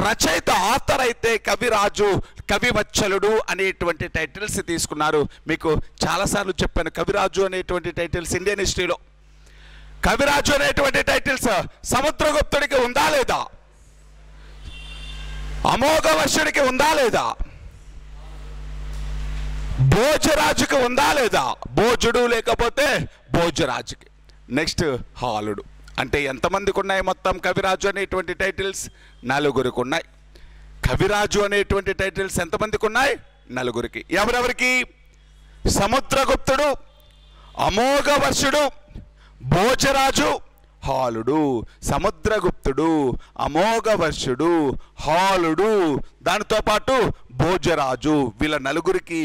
రచయిత ఆథర్ అయితే కవిరాజు, కవివత్సలుడు అనేటువంటి టైటిల్స్ తీసుకున్నారు. మీకు చాలాసార్లు చెప్పాను కవిరాజు అనేటువంటి టైటిల్స్ ఇండియన్ హిస్టరీలో. కవిరాజు అనేటువంటి టైటిల్స్ సముద్రగుప్తుడికి ఉందా లేదా? అమోఘవర్షుడికి ఉందా లేదా? భోజరాజుకి ఉందా లేదా? భోజుడు లేకపోతే భోజరాజుకి. నెక్స్ట్ హాలుడు. అంటే ఎంతమందికి ఉన్నాయి మొత్తం కవిరాజు అనేటువంటి టైటిల్స్? 4 ఉన్నాయి. కవిరాజు అనేటువంటి టైటిల్స్ ఎంతమందికి ఉన్నాయి? 4. ఎవరెవరికి? సముద్రగుప్తుడు, అమోఘవర్షుడు, భోజరాజు, హాలుడు. సముద్రగుప్తుడు, అమోఘవర్షుడు, హాలుడు, దానితో పాటు భోజరాజు. వీళ్ళ 4కి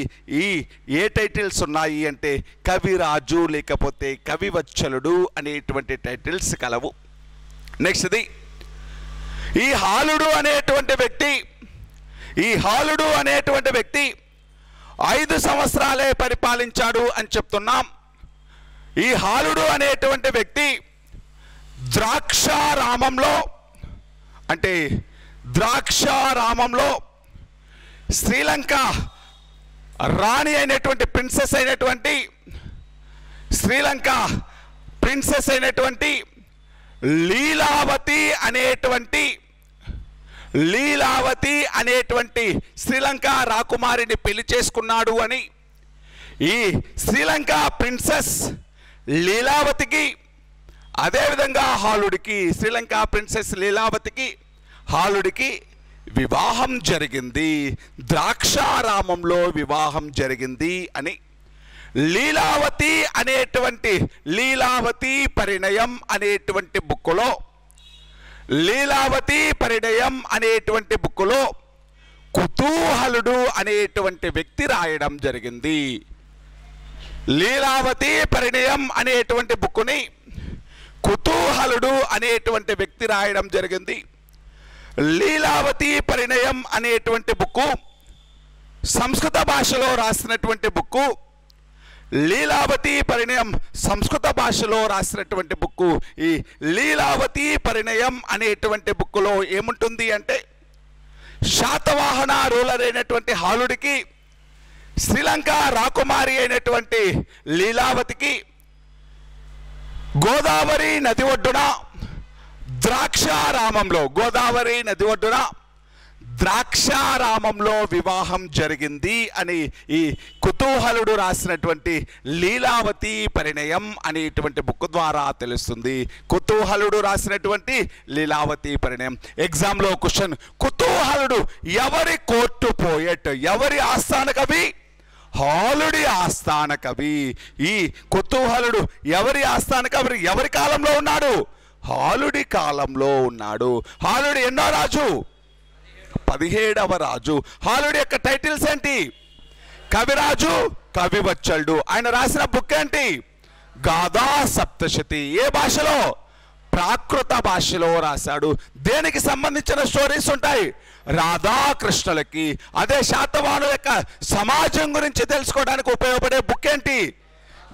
ఏ టైటిల్స్ ఉన్నాయి అంటే కవిరాజు లేకపోతే కవివత్సలుడు అనేటువంటి టైటిల్స్ కలవు. నెక్స్ట్ది ఈ హాలుడు అనేటువంటి వ్యక్తి 5 సంవత్సరాలే పరిపాలించాడు అని చెప్తున్నాం. ఈ హాలుడు అనేటువంటి వ్యక్తి ద్రాక్షారామంలో శ్రీలంక రాణి అయినటువంటి ప్రిన్సెస్ అయినటువంటి లీలావతి అనేటువంటి శ్రీలంక రాకుమారిని పెళ్లి చేసుకున్నాడు అని, ఈ శ్రీలంక ప్రిన్సెస్ లీలావతికి అదేవిధంగా శ్రీలంక ప్రిన్సెస్ లీలావతికి హాలుడికి వివాహం జరిగింది. ద్రాక్షారామంలో వివాహం జరిగింది అని లీలావతి పరిణయం అనేటువంటి బుక్కులో కుతూహలుడు అనేటువంటి వ్యక్తి రాయడం జరిగింది. లీలావతి పరిణయం అనేటువంటి బుక్కుని కుతూహలుడు అనేటువంటి వ్యక్తి రాయడం జరిగింది. లీలావతి పరిణయం అనేటువంటి బుక్కు సంస్కృత భాషలో రాసినటువంటి బుక్కు. ఈ లీలావతి పరిణయం అనేటువంటి బుక్కులో ఏముంటుంది అంటే శాతవాహన రూలర్ అయినటువంటి హాలుడికి, శ్రీలంక రాకుమారి అయినటువంటి లీలావతికి గోదావరి నది ఒడ్డున ద్రాక్షారామంలో వివాహం జరిగింది అని ఈ కుతూహలుడు రాసినటువంటి లీలావతి పరిణయం అనేటువంటి బుక్ ద్వారా తెలుస్తుంది. కుతూహలుడు రాసినటువంటి లీలావతి పరిణయం. ఎగ్జామ్లో క్వశ్చన్, కుతూహలుడు ఎవరి కోర్టు పోయెట్, ఎవరి ఆస్థాన కవి? హాలుడి ఆస్థాన కవి. ఈ కుతూహలుడు ఎవరి ఆస్థాన కవి? ఎవరి కాలంలో ఉన్నాడు? హాలుడి కాలంలో ఉన్నాడు. హాలుడు ఎన్నో రాజు? 17వ రాజు. హాలుడి యొక్క టైటిల్స్ ఏంటి? కవిరాజు, కవివత్సలుడు. ఆయన రాసిన బుక్ ఏంటి? గాథా సప్తశతి. ఏ భాషలో? ప్రాకృత భాషలో రాశాడు. దేనికి సంబంధించిన స్టోరీస్ ఉంటాయి? రాధాకృష్ణులకి. అదే శాతవాహనుల యొక్క సమాజం గురించి తెలుసుకోవడానికి ఉపయోగపడే బుక్ ఏంటి?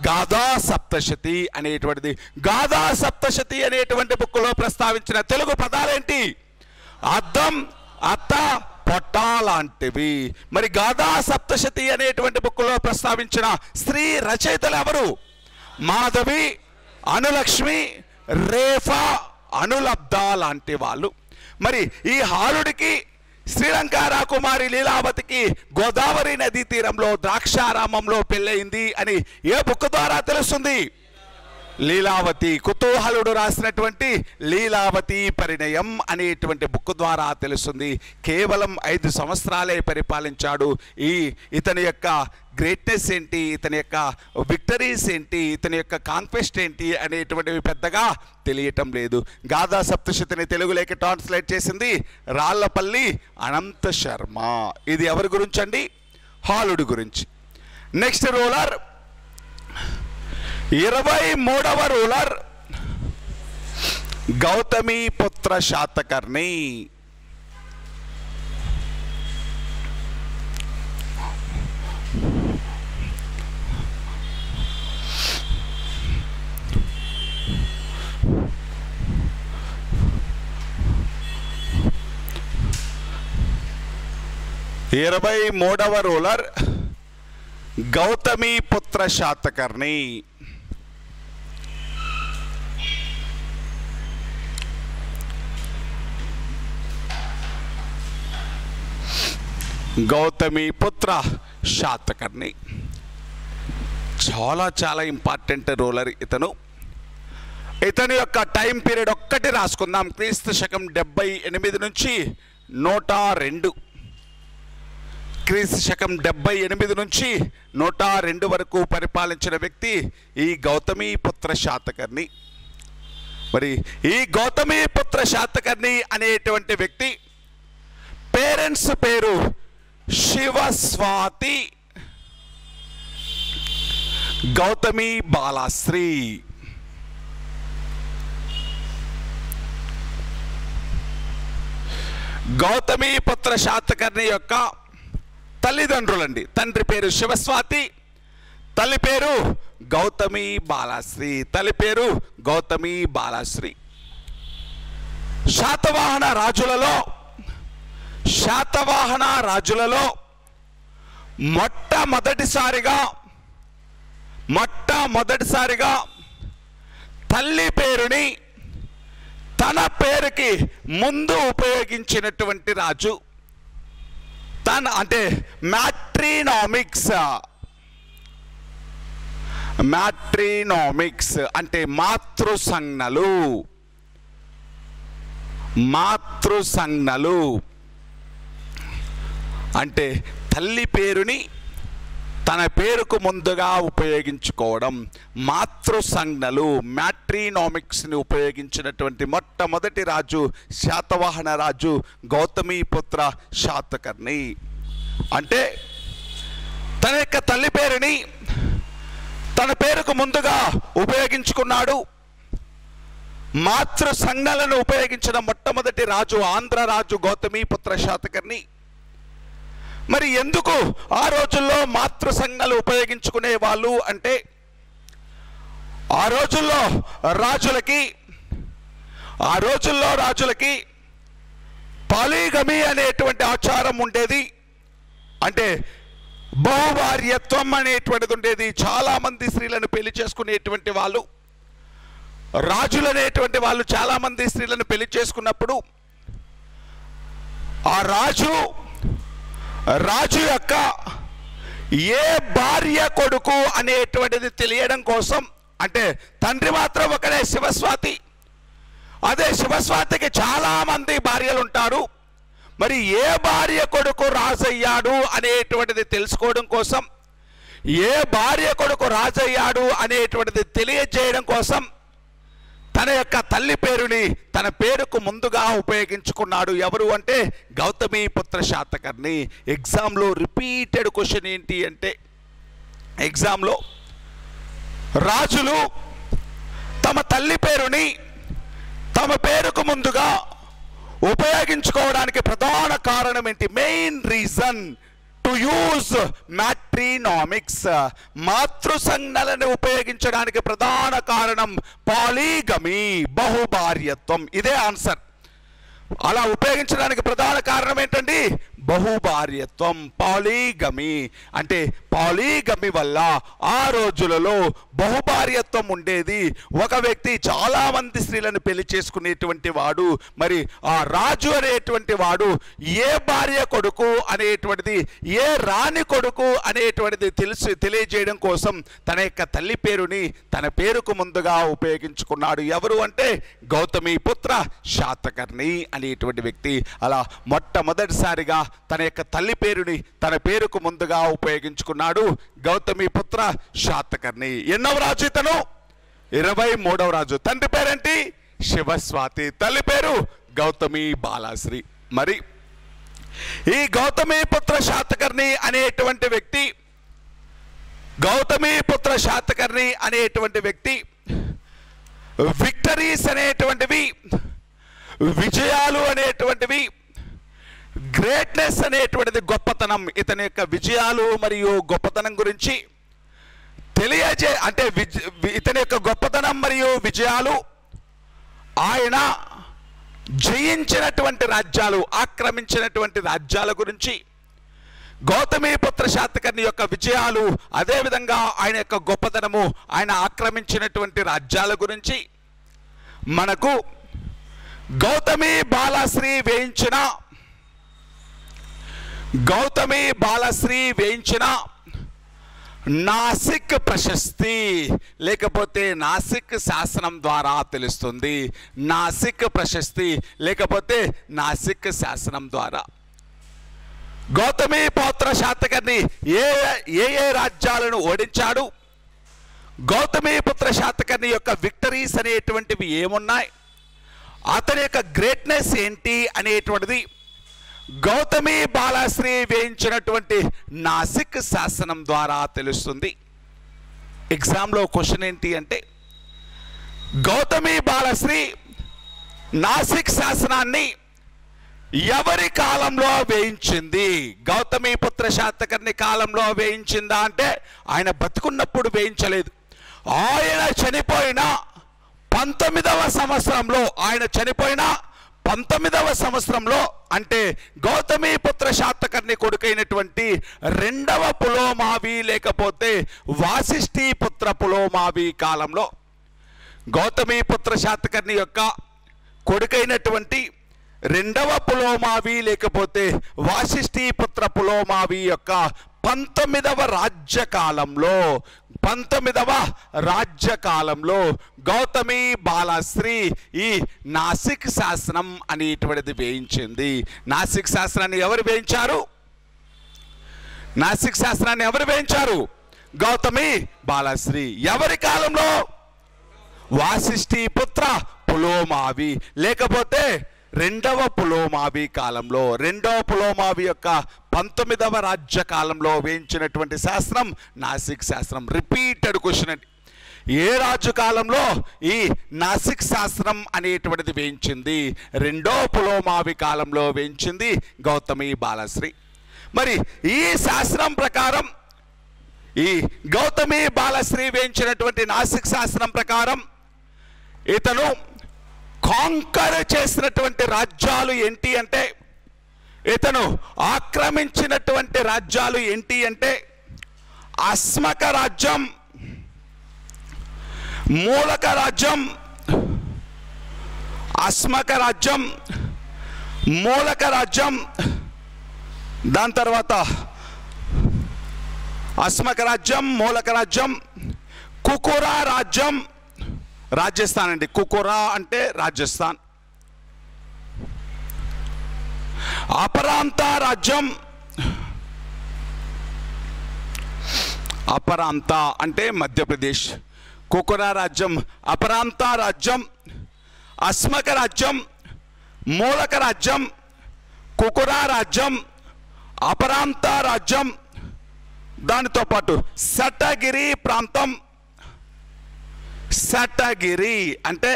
గాథా సప్తశతి అనేటువంటిది. గాథా సప్తశతి అనేటువంటి బుక్లో ప్రస్తావించిన తెలుగు పదాలేంటి? అద్దం, అత్త, పొట్ట లాంటివి. మరి గాథా సప్తశతి అనేటువంటి బుక్లో ప్రస్తావించిన స్త్రీ రచయితలు ఎవరు? మాధవి, అనులక్ష్మి, రేఫా, అనులబ్ధ లాంటి వాళ్ళు. మరి ఈ హాలుడికి, శ్రీలంక రాకుమారి లీలావతికి గోదావరి నదీ తీరంలో ద్రాక్షారామంలో పెళ్ళయింది అని ఏ బుక్ ద్వారా తెలుస్తుంది? లీలావతి. కుతూహలుడు రాసినటువంటి లీలావతి పరిణయం అనేటువంటి బుక్ ద్వారా తెలుస్తుంది. కేవలం 5 సంవత్సరాలే పరిపాలించాడు. ఇతని యొక్క గ్రేట్నెస్ ఏంటి, ఇతని యొక్క విక్టరీస్ ఏంటి, ఇతని యొక్క కాన్క్వెస్ట్ ఏంటి అనేటువంటివి పెద్దగా తెలియటం లేదు. గాథా సప్తశతిని తెలుగులోకి ట్రాన్స్లేట్ చేసింది రాళ్లపల్లి అనంత శర్మ. ఇది ఎవరి గురించి అండి? హాలుడి గురించి. నెక్స్ట్ రూలర్ 23వ రూలర్ గౌతమి పుత్ర శాతకర్ణి. 23వ రూలర్ గౌతమీపుత్ర శాతకర్ణి. గౌతమీపుత్ర శాతకర్ణి చాలా చాలా ఇంపార్టెంట్ రూలర్ ఇతను. ఇతని యొక్క టైం పీరియడ్ ఒక్కటి రాసుకుందాం. క్రీస్తు శకం 78 నుంచి 102. క్రీస్తు శకం 78 నుంచి 102 వరకు పరిపాలించిన వ్యక్తి ఈ గౌతమీపుత్ర శాతకర్ణి. మరి ఈ గౌతమీపుత్ర శాతకర్ణి అనేటువంటి వ్యక్తి పేరెంట్స్ పేరు శివస్వాతి గౌతమి బాలశ్రీ. గౌతమీపుత్ర శాతకర్ణి యొక్క తల్లిదండ్రులండి. తండ్రి పేరు శివస్వాతి, తల్లి పేరు గౌతమి బాలశ్రీ. తల్లి పేరు గౌతమి బాలశ్రీ. శాతవాహన రాజులలో మొట్టమొదటిసారిగా తల్లి పేరుని తన పేరుకి ముందు ఉపయోగించినటువంటి రాజు అంటే మ్యాట్రినామిక్స్ అంటే మాతృసంజ్ఞలు అంటే తల్లి పేరుని తన పేరుకు ముందుగా ఉపయోగించుకోవడం. మాతృసంజ్ఞలు మ్యాట్రినామిక్స్ని ఉపయోగించినటువంటి మొట్టమొదటి రాజు శాతవాహన రాజు గౌతమీపుత్ర శాతకర్ణి. అంటే తన యొక్క తల్లి పేరుని తన పేరుకు ముందుగా ఉపయోగించుకున్నాడు. మాతృసంజ్ఞలను ఉపయోగించిన మొట్టమొదటి రాజు ఆంధ్ర రాజు గౌతమీపుత్ర శాతకర్ణి. మరి ఎందుకు ఆ రోజుల్లో మాతృసంజ్ఞలు ఉపయోగించుకునే వాళ్ళు అంటే ఆ రోజుల్లో రాజులకి పాలిగమి అనేటువంటి ఆచారం ఉండేది. అంటే బహుభార్యత్వం అనేటువంటిది ఉండేది. చాలామంది స్త్రీలను పెళ్లి చేసుకునేటువంటి వాళ్ళు, రాజులు అనేటువంటి వాళ్ళు చాలామంది స్త్రీలను పెళ్లి చేసుకున్నప్పుడు ఆ రాజు యొక్క ఏ భార్య కొడుకు అనేటువంటిది తెలియడం కోసం, అంటే తండ్రి మాత్రం ఒకడే శివస్వాతి, అదే శివస్వాతికి చాలామంది భార్యలు ఉంటారు. మరి ఏ భార్య కొడుకు రాజయ్యాడు అనేటువంటిది తెలుసుకోవడం కోసం, ఏ భార్య కొడుకు రాజయ్యాడు అనేటువంటిది తెలియజేయడం కోసం తన యొక్క తల్లి పేరుని తన పేరుకు ముందుగా ఉపయోగించుకున్నాడు. ఎవరు అంటే గౌతమీపుత్ర శాతకర్ణి. ఎగ్జామ్లో రిపీటెడ్ క్వశ్చన్ ఏంటి అంటే, ఎగ్జామ్లో రాజులు తమ తల్లి పేరుని తమ పేరుకు ముందుగా ఉపయోగించుకోవడానికి ప్రధాన కారణం ఏంటి? మెయిన్ రీజన్ టు యూజ్ మ్యాట్రినామిక్స్, మాతృసంజ్ఞలను ఉపయోగించడానికి ప్రధాన కారణం పాలిగమి, బహుభార్యత్వం. ఇదే ఆన్సర్. అలా ఉపయోగించడానికి ప్రధాన కారణం ఏంటండి? బహుభార్యత్వం, పాలిగమి. అంటే పాలిగమి వల్ల ఆ రోజులలో బహుభార్యత్వం ఉండేది. ఒక వ్యక్తి చాలా మంది స్త్రీలను పెళ్లి చేసుకునేటువంటి వాడు. మరి ఆ రాజు అనేటువంటి వాడు ఏ భార్య కొడుకు అనేటువంటిది, ఏ రాణి కొడుకు అనేటువంటిది తెలియజేయడం కోసం తన యొక్క తల్లి పేరుని తన పేరుకు ముందుగా ఉపయోగించుకున్నాడు. ఎవరు అంటే గౌతమీపుత్ర శాతకర్ణి అనేటువంటి వ్యక్తి. అలా మొట్టమొదటిసారిగా తన యొక్క తల్లి పేరుని తన పేరుకు ముందుగా ఉపయోగించుకున్నాడు గౌతమీపుత్ర శాతకర్ణి. ఎన్నవ రాజు ఇతను? 23వ రాజు. తండ్రి పేరేంటి? శివస్వాతి. తల్లి పేరు గౌతమి బాలశ్రీ. మరి ఈ గౌతమీపుత్ర శాతకర్ణి అనేటువంటి వ్యక్తి విక్టరీస్ అనేటువంటివి, విజయాలు అనేటువంటివి, గ్రేట్నెస్ అనేటువంటిది గొప్పతనం, ఇతని యొక్క విజయాలు మరియు గొప్పతనం గురించి అంటే ఇతని యొక్క గొప్పతనం మరియు విజయాలు, ఆయన జయించినటువంటి రాజ్యాలు, ఆక్రమించినటువంటి రాజ్యాల గురించి గౌతమీపుత్ర శాతకర్ణి యొక్క విజయాలు, అదేవిధంగా ఆయన యొక్క గొప్పతనము, ఆయన ఆక్రమించినటువంటి రాజ్యాల గురించి మనకు గౌతమి బాలశ్రీ వేయించిన నాసిక్ ప్రశస్తి లేకపోతే నాసిక్ శాసనం ద్వారా తెలుస్తుంది. నాసిక్ ప్రశస్తి లేకపోతే నాసిక్ శాసనం ద్వారా గౌతమీపుత్ర శాతకర్ణి ఏ రాజ్యాలను ఓడించాడు, గౌతమీపుత్ర శాతకర్ణి యొక్క విక్టరీస్ అనేటువంటివి ఏమున్నాయి, అతని యొక్క గ్రేట్నెస్ ఏంటి అనేటువంటిది గౌతమి బాలశ్రీ వేయించినటువంటి నాసిక్ శాసనం ద్వారా తెలుస్తుంది. ఎగ్జామ్లో క్వశ్చన్ ఏంటి అంటే, గౌతమి బాలశ్రీ నాసిక్ శాసనాన్ని ఎవరి కాలంలో వేయించింది? గౌతమీపుత్ర శాతకర్ణి కాలంలో వేయించిందా అంటే ఆయన బతుకున్నప్పుడు వేయించలేదు. ఆయన చనిపోయిన 19వ సంవత్సరంలో అంటే గౌతమీపుత్ర శాతకర్ణి కొడుకైనటువంటి 2వ పులోమావి లేకపోతే వాసిష్ఠీపుత్ర పులోమావి కాలంలో గౌతమీపుత్ర శాతకర్ణి యొక్క కొడుకైనటువంటి 2వ పులోమావి లేకపోతే వాసిష్ఠీపుత్ర పులోమావి యొక్క 19వ రాజ్యకాలంలో గౌతమి బాలశ్రీ ఈ నాసిక్ శాసనం అనేటువంటిది వేయించింది. నాసిక్ శాసనాన్ని ఎవరు వేయించారు? గౌతమి బాలశ్రీ. ఎవరి కాలంలో? వాసిష్ఠీపుత్ర పులోమావి లేకపోతే 2వ పులోమావి కాలంలో. 2వ పులోమావి యొక్క 19వ రాజ్య కాలంలో వేయించినటువంటి శాస్త్రం నాసిక్ శాస్త్రం. రిపీటెడ్ క్వశ్చన్ అండి. ఏ రాజు కాలంలో ఈ నాసిక్ శాస్త్రం అనేటువంటిది వేయించింది? 2వ పులోమావి కాలంలో వేయించింది గౌతమి బాలశ్రీ. మరి ఈ శాస్త్రం ప్రకారం, ఈ గౌతమి బాలశ్రీ వేయించినటువంటి నాసిక్ శాస్త్రం ప్రకారం ఇతను కాంకర్ చేసినటువంటి రాజ్యాలు ఏంటి అంటే, ఇతను ఆక్రమించినటువంటి రాజ్యాలు ఏంటి అంటే అస్మక రాజ్యం, మూలక రాజ్యం, దాని తర్వాత అస్మక రాజ్యం, మూలక రాజ్యం, కుకురా రాజ్యం, రాజస్థాన్ అండి. కుకురా అంటే రాజస్థాన్. అపరాంత రాజ్యం, అపరాంత అంటే మధ్యప్రదేశ్. కుకురా రాజ్యం, అపరాంత రాజ్యం, అస్మక రాజ్యం, మూలక రాజ్యం, కుకురా రాజ్యం, అపరాంత రాజ్యం, దానితో పాటు సటగిరి ప్రాంతం. సటగిరి అంటే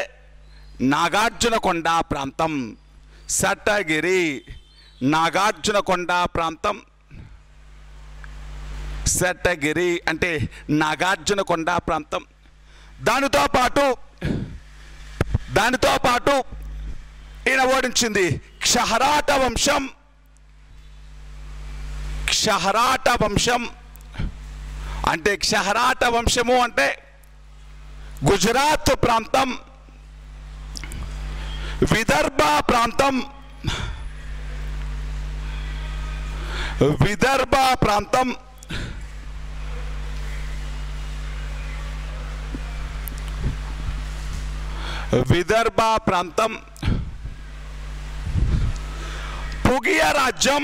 నాగార్జునకొండ ప్రాంతం. సటగిరి నాగార్జునకొండ ప్రాంతం. సటగిరి అంటే నాగార్జునకొండ ప్రాంతం. దానితో పాటు ఈయన ఓడించింది క్షహరాట వంశం. క్షహరాట వంశం అంటే క్షహరాట వంశము అంటే గుజరాత్ ప్రాంతం, విదర్భ ప్రాంతం, విదర్భ ప్రాంతం, విదర్భ ప్రాంతం, పుగియా రాజ్యం,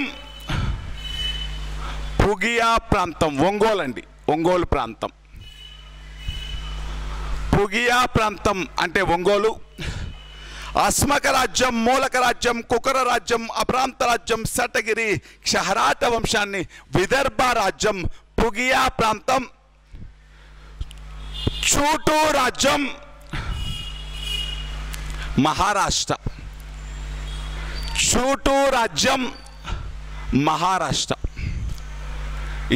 పుగియా ప్రాంతం, ఒంగోలు అండి, ఒంగోలు ప్రాంతం. పుగియా ప్రాంతం అంటే ఒంగోలు. అస్మక రాజ్యం, మూలక రాజ్యం, కుకుర రాజ్యం, అప్రాంత రాజ్యం, సటగిరి, క్షహరాట వంశాన్ని, విదర్భ రాజ్యం, పుగియా ప్రాంతం, చూటు రాజ్యం, మహారాష్ట్ర. చూటు రాజ్యం మహారాష్ట్ర.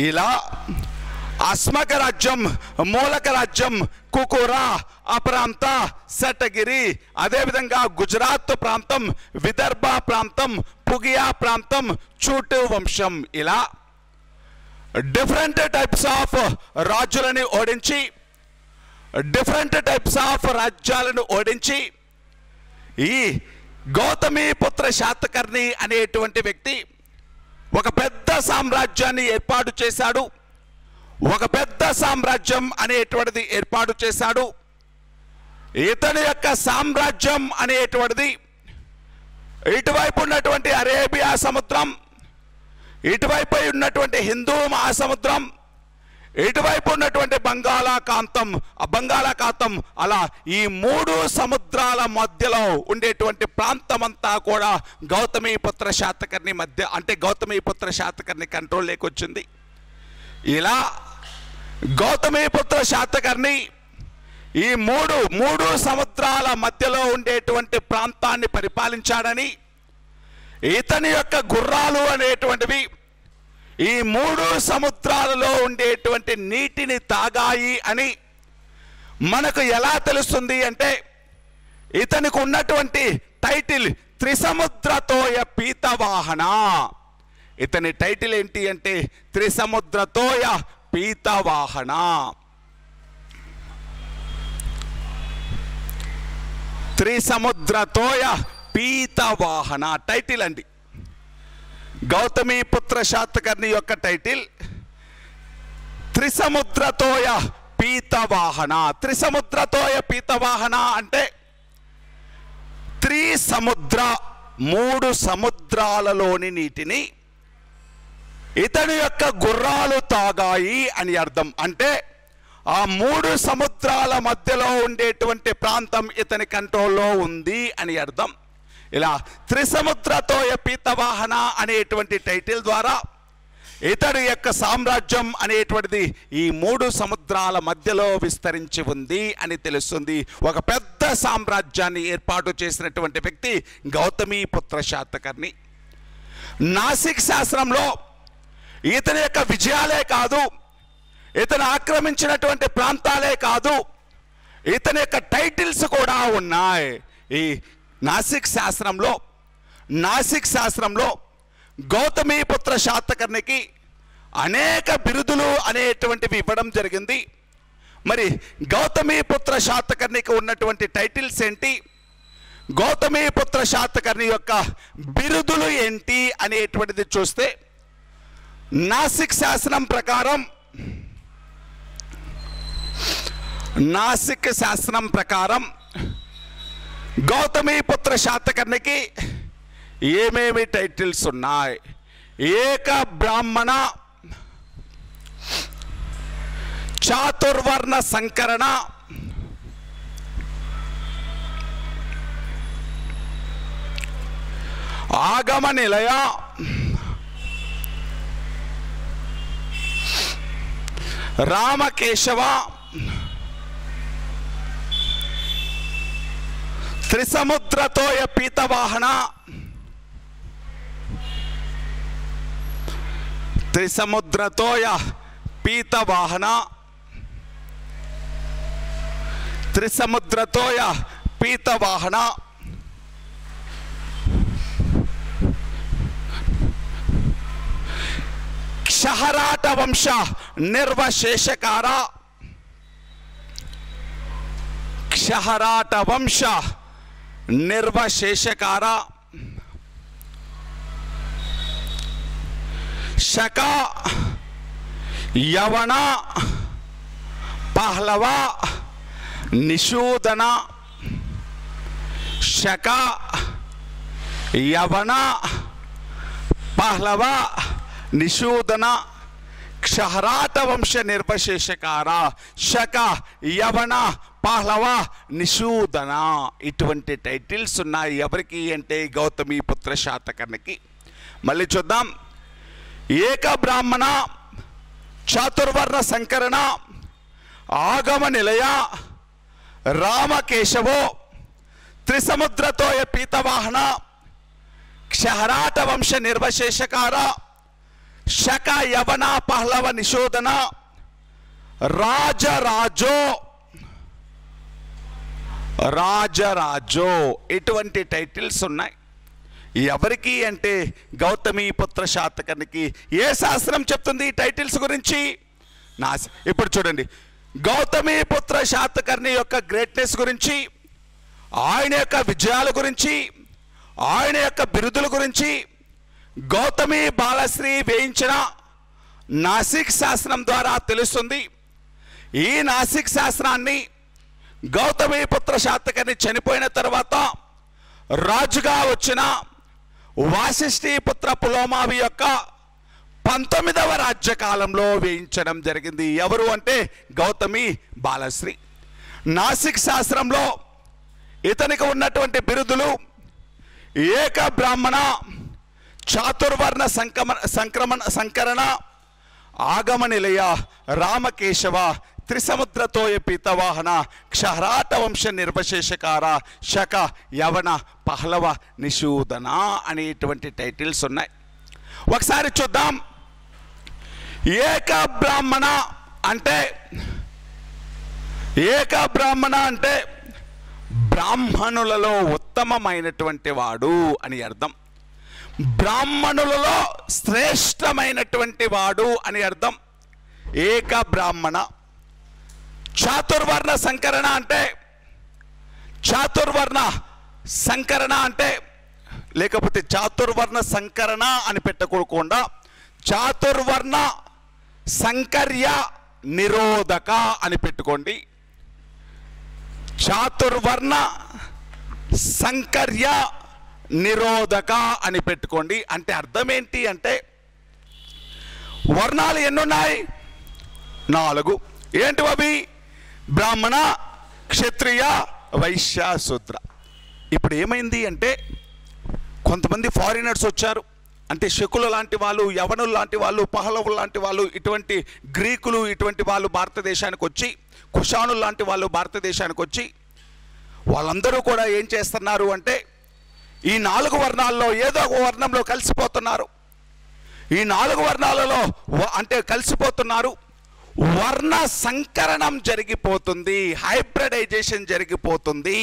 ఇలా అస్మక రాజ్యం, మూలక రాజ్యం, కుకురా, అపరాంత, సటగిరి, అదేవిధంగా గుజరాత్ ప్రాంతం, విదర్భ ప్రాంతం, పుగియా ప్రాంతం, చూటు వంశం, ఇలా డిఫరెంట్ టైప్స్ ఆఫ్ రాజులని ఓడించి, డిఫరెంట్ టైప్స్ ఆఫ్ రాజ్యాలను ఓడించి ఈ గౌతమీపుత్ర శాతకర్ణి అనేటువంటి వ్యక్తి ఒక పెద్ద సామ్రాజ్యాన్ని ఏర్పాటు చేశాడు. ఒక పెద్ద సామ్రాజ్యం అనేటువంటిది ఏర్పాటు చేశాడు. ఇతని యొక్క సామ్రాజ్యం అనేటువంటిది ఇటువైపు ఉన్నటువంటి అరేబియా సముద్రం, ఇటువైపు ఉన్నటువంటి హిందూ మహాసముద్రం, ఇటువైపు ఉన్నటువంటి బంగాళాఖాతం అలా ఈ 3 సముద్రాల మధ్యలో ఉండేటువంటి ప్రాంతమంతా కూడా గౌతమీపుత్ర శాతకర్ణి మధ్య, అంటే గౌతమీపుత్ర శాతకర్ణి కంట్రోల్లోకి వచ్చింది. ఇలా గౌతమీపుత్ర శాతకర్ణి ఈ మూడు సముద్రాల మధ్యలో ఉండేటువంటి ప్రాంతాన్ని పరిపాలించాడని, ఇతని యొక్క గుర్రాలు అనేటువంటివి ఈ 3 సముద్రాలలో ఉండేటువంటి నీటిని తాగాయి అని మనకు ఎలా తెలుస్తుంది అంటే, ఇతనికి ఉన్నటువంటి టైటిల్ త్రిసముద్రతోయ పీతవాహన. ఇతని టైటిల్ ఏంటి అంటే త్రిసముద్రతోయ పీతవాహన. త్రిసముద్రతోయ పీతవాహన టైటిల్ అండి. గౌతమీపుత్ర శాతకర్ణి యొక్క టైటిల్ త్రిసముద్రతోయ పీతవాహన. త్రిసముద్రతోయ పీతవాహన అంటే త్రిసముద్ర, 3 సముద్రాలలోని నీటిని ఇతని యొక్క గుర్రాలు తాగాయి అని అర్థం. అంటే ఆ 3 సముద్రాల మధ్యలో ఉండేటువంటి ప్రాంతం ఇతని కంట్రోల్లో ఉంది అని అర్థం. ఇలా త్రిసముద్రతోయ పీతవాహన అనేటువంటి టైటిల్ ద్వారా ఇతడి యొక్క సామ్రాజ్యం అనేటువంటిది ఈ 3 సముద్రాల మధ్యలో విస్తరించి ఉంది అని తెలుస్తుంది. ఒక పెద్ద సామ్రాజ్యాన్ని ఏర్పాటు చేసినటువంటి వ్యక్తి గౌతమీపుత్ర శాతకర్ణి. నాసిక్ శాస్త్రంలో ఇతని యొక్క విజయాలే కాదు, ఇతను ఆక్రమించినటువంటి ప్రాంతాలే కాదు, ఇతని యొక్క టైటిల్స్ కూడా ఉన్నాయి. ఈ నాసిక్ శాస్త్రంలో గౌతమీపుత్ర శాతకర్ణికి అనేక బిరుదులు అనేటువంటివి ఇవ్వడం జరిగింది. మరి గౌతమీపుత్ర శాతకర్ణికి ఉన్నటువంటి టైటిల్స్ ఏంటి, గౌతమీపుత్ర శాతకర్ణి యొక్క బిరుదులు ఏంటి అనేటువంటిది చూస్తే, నాసిక్ శాసనం ప్రకారం గౌతమీపుత్ర శాతకర్ణికి ఏమేమి టైటిల్స్ ఉన్నాయి? ఏక బ్రాహ్మణ, చాతుర్వర్ణ సంకరణ, ఆగమ నిలయ, రామకేశవ, త్రిసముద్రతోయ పీతవాహన, త్రిసముద్రతోయ పీతవాహన, త్రిసముద్రతోయ పీతవాహన, క్షహరాట వంశ నిర్వశేషకార, క్షహరాట వంశ నిర్వశేషకార, శక, యవన, పహ్లవ, నిషూదన, శక, యవన, పహ్లవ, నిషూదన, క్షహరాట వంశ నిర్వశేషకార, శక, యవన, పహ్లవ, నిషూదన. ఇటువంటి టైటిల్స్ ఉన్నాయి. ఎవరికి అంటే గౌతమీపుత్ర శాతకర్ణికి. మళ్ళీ చూద్దాం. ఏక బ్రాహ్మణ, చాతుర్వర్ణ సంకరణ, ఆగమ నిలయ, రామకేశవో, త్రిసముద్రతోయ పీతవాహన, క్షహరాట వంశ నిర్వశేషకార, శక, యవన, పహ్లవ, నిషూదన, రాజరాజో. ఇటువంటి టైటిల్స్ ఉన్నాయి. ఎవరికి అంటే గౌతమి పుత్ర శాతకర్ణికి. ఏ శాస్త్రం చెప్తుంది ఈ టైటిల్స్ గురించి? ఇప్పుడు చూడండి, గౌతమి పుత్ర శాతకర్ణి యొక్క గ్రేట్నెస్ గురించి, ఆయన యొక్క విజయాల గురించి, ఆయన యొక్క బిరుదుల గురించి గౌతమి బాలశ్రీ వేయించిన నాసిక్ శాస్త్రం ద్వారా తెలుస్తుంది. ఈ నాసిక్ శాస్త్రాన్ని గౌతమి పుత్ర శాతకర్ణి చనిపోయిన తర్వాత రాజుగా వచ్చిన వాసిష్ఠి పుత్ర పులోమావి యొక్క 19వ రాజ్యకాలంలో వేయించడం జరిగింది. ఎవరు అంటే గౌతమి బాలశ్రీ. నాసిక్ శాస్త్రంలో ఇతనికి ఉన్నటువంటి బిరుదులు ఏక బ్రాహ్మణ, చాతుర్వర్ణ సంకరణ, ఆగమ నిలయ, రామకేశవ, త్రిసముద్రతోయ పీతవాహన, క్షహరాట వంశ నిర్వశేషకార, శక, యవన, పహలవ, నిషూదన అనేటువంటి టైటిల్స్ ఉన్నాయి. ఒకసారి చూద్దాం. ఏక బ్రాహ్మణ అంటే బ్రాహ్మణులలో ఉత్తమమైనటువంటి వాడు అని అర్థం. బ్రాహ్మణులలో శ్రేష్టమైనటువంటి వాడు అని అర్థం. ఏక బ్రాహ్మణ. చాతుర్వర్ణ సంకరణ అంటే లేకపోతే చాతుర్వర్ణ సంకరణ అని పెట్టకూడకుండా చాతుర్వర్ణ సంకర్య నిరోధక అని పెట్టుకోండి. చాతుర్వర్ణ సంకర్య నిరోధక అని పెట్టుకోండి. అంటే అర్థం ఏంటి అంటే వర్ణాలు ఎన్నున్నాయి? 4. ఏంటి అవి? బ్రాహ్మణ, క్షత్రియ, వైశ్య, శూద్ర. ఇప్పుడు ఏమైంది అంటే కొంతమంది ఫారినర్స్ వచ్చారు. అంటే శకులు లాంటి వాళ్ళు, యవనులు లాంటి వాళ్ళు, పహలవులు లాంటి వాళ్ళు, ఇటువంటి గ్రీకులు ఇటువంటి వాళ్ళు భారతదేశానికి వచ్చి, కుషాణులు లాంటి వాళ్ళు భారతదేశానికి వచ్చి వాళ్ళందరూ కూడా ఏం చేస్తున్నారు అంటే ఈ 4 వర్ణాల్లో ఏదో ఒక వర్ణంలో కలిసిపోతున్నారు. ఈ 4 వర్ణాలలో అంటే కలిసిపోతున్నారు. వర్ణ సంకరణం జరిగిపోతుంది, హైబ్రిడైజేషన్ జరిగిపోతుంది.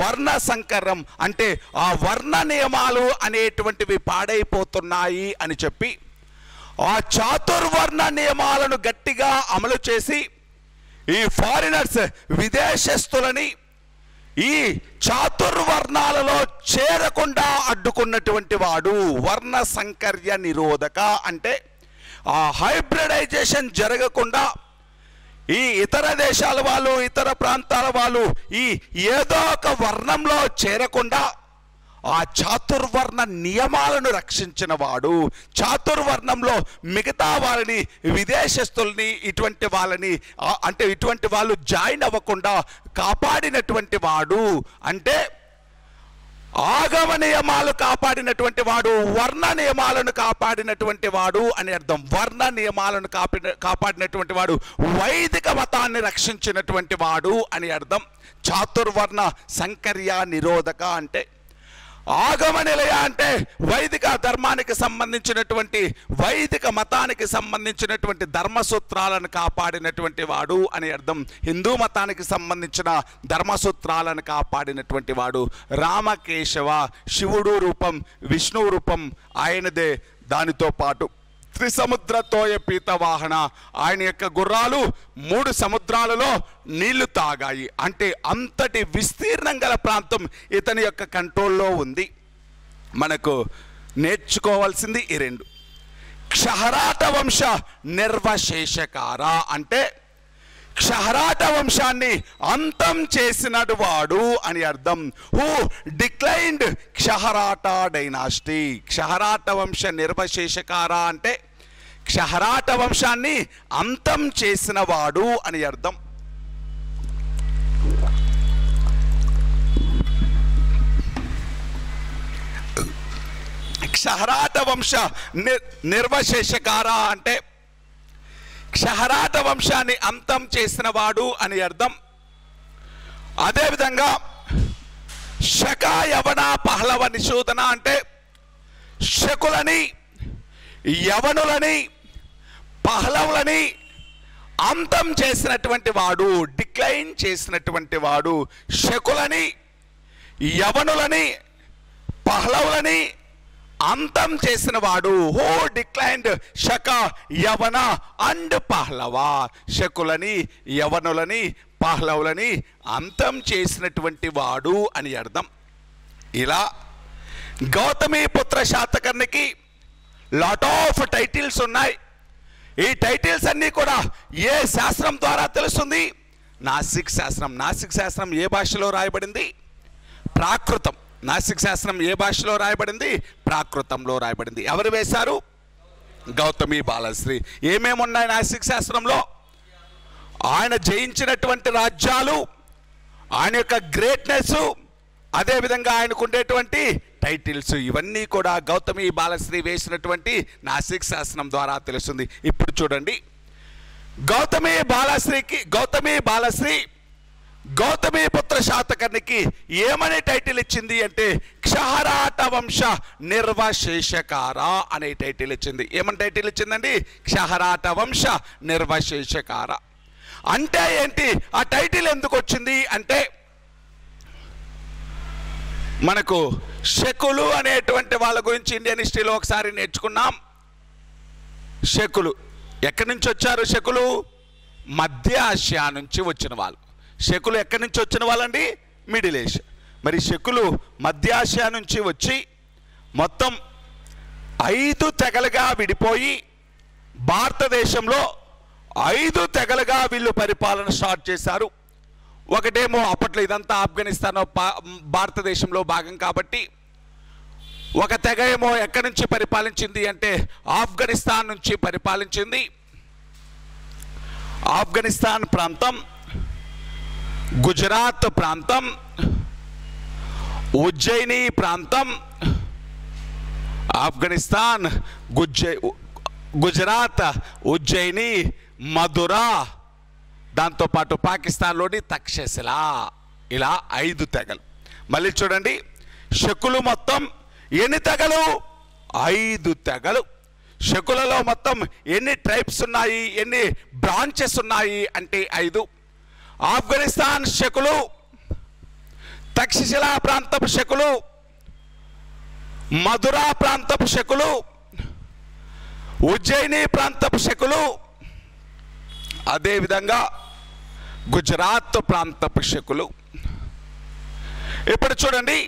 వర్ణ సంకరణం అంటే ఆ వర్ణ నియమాలు అనేటువంటివి పాడైపోతున్నాయి అని చెప్పి ఆ చాతుర్వర్ణ నియమాలను గట్టిగా అమలు చేసి ఈ ఫారినర్స్, విదేశస్తులని ఈ చాతుర్వర్ణాలలో చేరకుండా అడ్డుకున్నటువంటి వాడు వర్ణ సంకర్య నిరోధక. అంటే ఆ హైబ్రిడైజేషన్ జరగకుండా ఈ ఇతర దేశాల వాళ్ళు, ఇతర ప్రాంతాల వాళ్ళు ఈ ఏదో ఒక వర్ణంలో చేరకుండా ఆ చాతుర్వర్ణ నియమాలను రక్షించిన వాడు, చాతుర్వర్ణంలో మిగతా వాళ్ళని, విదేశస్తుల్ని, ఇటువంటి వాళ్ళని అంటే ఇటువంటి వాళ్ళు జాయిన్ అవ్వకుండా కాపాడినటువంటి వాడు. అంటే ఆగమ నియమాలు కాపాడినటువంటి వాడు, వర్ణ నియమాలను కాపాడినటువంటి వాడు అని అర్థం. వర్ణ నియమాలను కాపాడినటువంటి వాడు, వైదిక మతాన్ని రక్షించినటువంటి వాడు అని అర్థం. చాతుర్వర్ణ సంకర్య నిరోధక అంటే ఆగమ నిలయ అంటే వైదిక ధర్మానికి సంబంధించినటువంటి, వైదిక మతానికి సంబంధించినటువంటి ధర్మసూత్రాలను కాపాడినటువంటి వాడు అని అర్థం. హిందూ మతానికి సంబంధించిన ధర్మసూత్రాలను కాపాడినటువంటి వాడు. రామకేశవ, శివుడు రూపం, విష్ణువు రూపం ఆయనదే. దానితో పాటు త్రిసముద్రతోయ పీతవాహన, ఆయన యొక్క గుర్రాలు 3 సముద్రాలలో నీళ్లు తాగాయి. అంటే అంతటి విస్తీర్ణం గల ప్రాంతం ఇతని యొక్క కంట్రోల్లో ఉంది. మనకు నేర్చుకోవాల్సింది ఈ 2. క్షహరాట వంశ నిర్వశేషకార అంటే క్షహరాట వంశాన్ని అంతం చేసినడు వాడు అని అర్థం. Who declined Kshaharata dynasty. Kshaharata వంశ నిర్వశేషకార అంటే క్షహరాట వంశాన్ని అంతం చేసిన వాడు అని అర్థం. క్షహరాట వంశ నిర్వశేషకార అంటే క్షహరాట వంశాన్ని అంతం చేసిన వాడు అని అర్థం. అదేవిధంగా శక, యవన, పహలవ, నిషూదన అంటే శకులని, యవనులని, పహలవులని అంతం చేసినటువంటి వాడు, డిక్లైన్ చేసినటువంటి వాడు. శకులని, యవనులని, పహ్లవులని అంతం చేసిన వాడు. హూ డిక్లైన్డ్ శక యవన అండ్ పహ్లవ. శకులని, యవనులని, పహ్లవులని అంతం చేసినటువంటి వాడు అని అర్థం. ఇలా గౌతమి పుత్ర శాతకర్ణికి లాట్ ఆఫ్ టైటిల్స్ ఉన్నాయి. ఈ టైటిల్స్ అన్నీ కూడా ఏ శాస్త్రం ద్వారా తెలుస్తుంది? నాసిక్ శాస్త్రం. నాసిక్ శాస్త్రం ఏ భాషలో రాయబడింది? ప్రాకృతం. నాసిక్ శాస్త్రం ఏ భాషలో రాయబడింది? ప్రాకృతంలో రాయబడింది. ఎవరు వేశారు? గౌతమి బాలశ్రీ. ఏమేమి ఉన్నాయి నాసిక్ శాస్త్రంలో? ఆయన జయించినటువంటి రాజ్యాలు, ఆయన యొక్క గ్రేట్నెస్, అదేవిధంగా ఆయనకు ఉండేటువంటి టైటిల్స్, ఇవన్నీ కూడా గౌతమి బాలశ్రీ వేసినటువంటి నాసిక్ శాస్త్రం ద్వారా తెలుస్తుంది. ఇప్పుడు చూడండి, గౌతమి బాలశ్రీ గౌతమి పుత్ర శాతకర్ణికి ఏమనే టైటిల్ ఇచ్చింది అంటే క్షహరాట వంశ నిర్వశేషకార అనే టైటిల్ ఇచ్చింది. ఏమని టైటిల్ ఇచ్చిందండి? క్షహరాట వంశ నిర్వశేషకార. అంటే ఏంటి? ఆ టైటిల్ ఎందుకు వచ్చింది అంటే, మనకు శకులు అనేటువంటి వాళ్ళ గురించి ఇండియన్ హిస్టరీలో ఒకసారి నేర్చుకున్నాం. శకులు ఎక్కడి నుంచి వచ్చారు? శకులు మధ్య ఆసియా నుంచి వచ్చిన వాళ్ళు. శకులు ఎక్కడి నుంచి వచ్చిన వాళ్ళండి? Middle Asia. మరి శకులు మధ్య ఆసియా నుంచి వచ్చి మొత్తం 5 తెగలుగా విడిపోయి భారతదేశంలో 5 తెగలుగా వీళ్ళు పరిపాలన స్టార్ట్ చేశారు. ఒకటేమో అప్పట్లో ఇదంతా ఆఫ్ఘనిస్తాన్ భారతదేశంలో భాగం కాబట్టి ఒక తెగ ఏమో ఎక్కడి నుంచి పరిపాలించింది అంటే ఆఫ్ఘనిస్తాన్ నుంచి పరిపాలించింది. ఆఫ్ఘనిస్తాన్ ప్రాంతం, గుజరాత్ ప్రాంతం, ఉజ్జయిని ప్రాంతం, ఆఫ్ఘనిస్తాన్, గుజరాత్, ఉజ్జయిని, మధురా, దాంతోపాటు పాకిస్తాన్లోని తక్షశిల, ఇలా 5 తెగలు. మళ్ళీ చూడండి, శకులు మొత్తం ఎన్ని తెగలు? 5 తెగలు. శకులలో మొత్తం ఎన్ని ట్రైబ్స్ ఉన్నాయి, ఎన్ని బ్రాంచెస్ ఉన్నాయి అంటే 5. ఆఫ్ఘనిస్తాన్ శకులు, తక్షశిల ప్రాంతపు శకులు, మధురా ప్రాంతపు శకులు, ఉజ్జయిని ప్రాంతపు శకులు, అదేవిధంగా గుజరాత్ ప్రాంతపు శకులు. ఇప్పుడు చూడండి,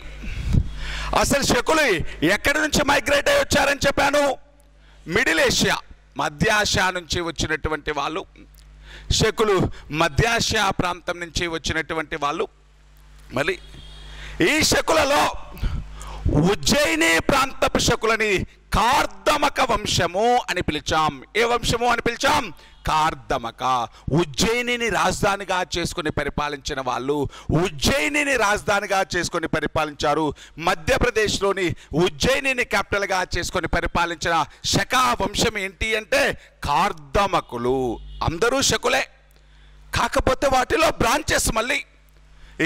అసలు శకులు ఎక్కడి నుంచి మైగ్రేట్ అయ్యి వచ్చారని చెప్పాను? మిడిల్ ఏషియా, మధ్య ఆసియా నుంచి వచ్చినటువంటి వాళ్ళు శకులు. మధ్య ఆసియా ప్రాంతం నుంచి వచ్చినటువంటి వాళ్ళు. మళ్ళీ ఈ శకులలో ఉజ్జయిని ప్రాంతపు శకులని కార్దమక వంశము అని పిలిచాం. ఏ వంశము అని పిలిచాం? కార్దమక. ఉజ్జయినిని రాజధానిగా చేసుకుని పరిపాలించిన వాళ్ళు. ఉజ్జయినిని రాజధానిగా చేసుకొని పరిపాలించారు. మధ్యప్రదేశ్లోని ఉజ్జయినిని క్యాపిటల్గా చేసుకొని పరిపాలించిన శకా వంశం ఏంటి అంటే కార్దమకులు. అందరూ శకులే, కాకపోతే వాటిలో బ్రాంచెస్. మళ్ళీ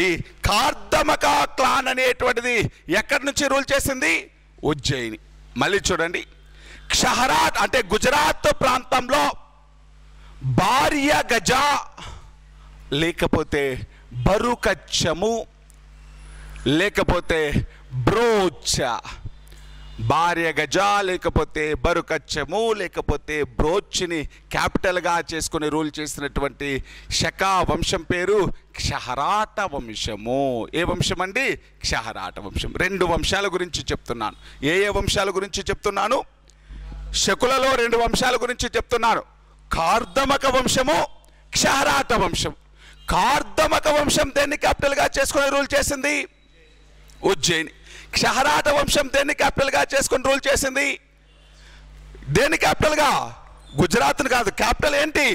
ఈ కార్దమక క్లాన్ అనేటువంటిది ఎక్కడి నుంచి రూల్ చేసింది? ఉజ్జయిని. మళ్ళీ చూడండి, క్షహరాట్ అంటే గుజరాత్ ప్రాంతంలో భార్య గజ లేకపోతే బరుకచ్చము లేకపోతే బ్రోచ. భార్య గజ లేకపోతే బరుకచ్చము లేకపోతే బ్రోచ్ని క్యాపిటల్గా చేసుకుని రూల్ చేసినటువంటి శకా వంశం పేరు క్షహరాట వంశము. ఏ వంశం అండి? క్షహరాట వంశం. 2 వంశాల గురించి చెప్తున్నాను. ఏ వంశాల గురించి చెప్తున్నాను? శకులలో 2 వంశాల గురించి చెప్తున్నాను. కార్దమక వంశము, క్షహరాట వంశం. కార్దమక వంశం దేన్ని క్యాపిటల్గా చేసుకుని రూల్ చేసింది? ఉజ్జయిని. క్షహరాట వంశం దేన్ని క్యాపిటల్గా చేసుకుని రూల్ చేసింది? దేని క్యాపిటల్గా? గుజరాత్ని కాదు. క్యాపిటల్ ఏంటి?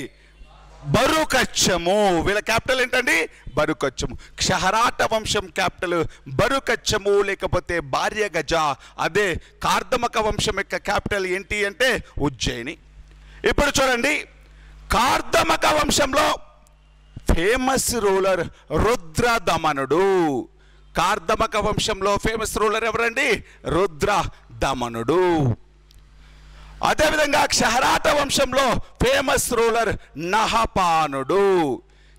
బరుకచ్చము. వీళ్ళ క్యాపిటల్ ఏంటండి? బరుకచ్చము. క్షహరాట వంశం క్యాపిటల్ బరుకచ్చము లేకపోతే భార్య గజ. అదే కార్దమక వంశం యొక్క క్యాపిటల్ ఏంటి అంటే ఉజ్జయిని. ఇప్పుడు చూడండి, కార్దమక వంశంలో ఫేమస్ రూలర్ రుద్రదమనుడు. కార్దమక వంశంలో ఫేమస్ రూలర్ ఎవరండి? రుద్రదమనుడు. అదేవిధంగా క్షహరాట వంశంలో ఫేమస్ రూలర్ నహపానుడు.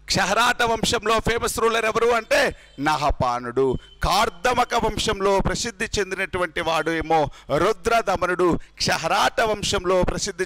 క్షహరాట వంశంలో ఫేమస్ రూలర్ ఎవరు అంటే నహపానుడు. కార్దమక వంశంలో ప్రసిద్ధి చెందినటువంటి వాడు ఏమో రుద్రదమనుడు. క్షహరాట వంశంలో ప్రసిద్ధి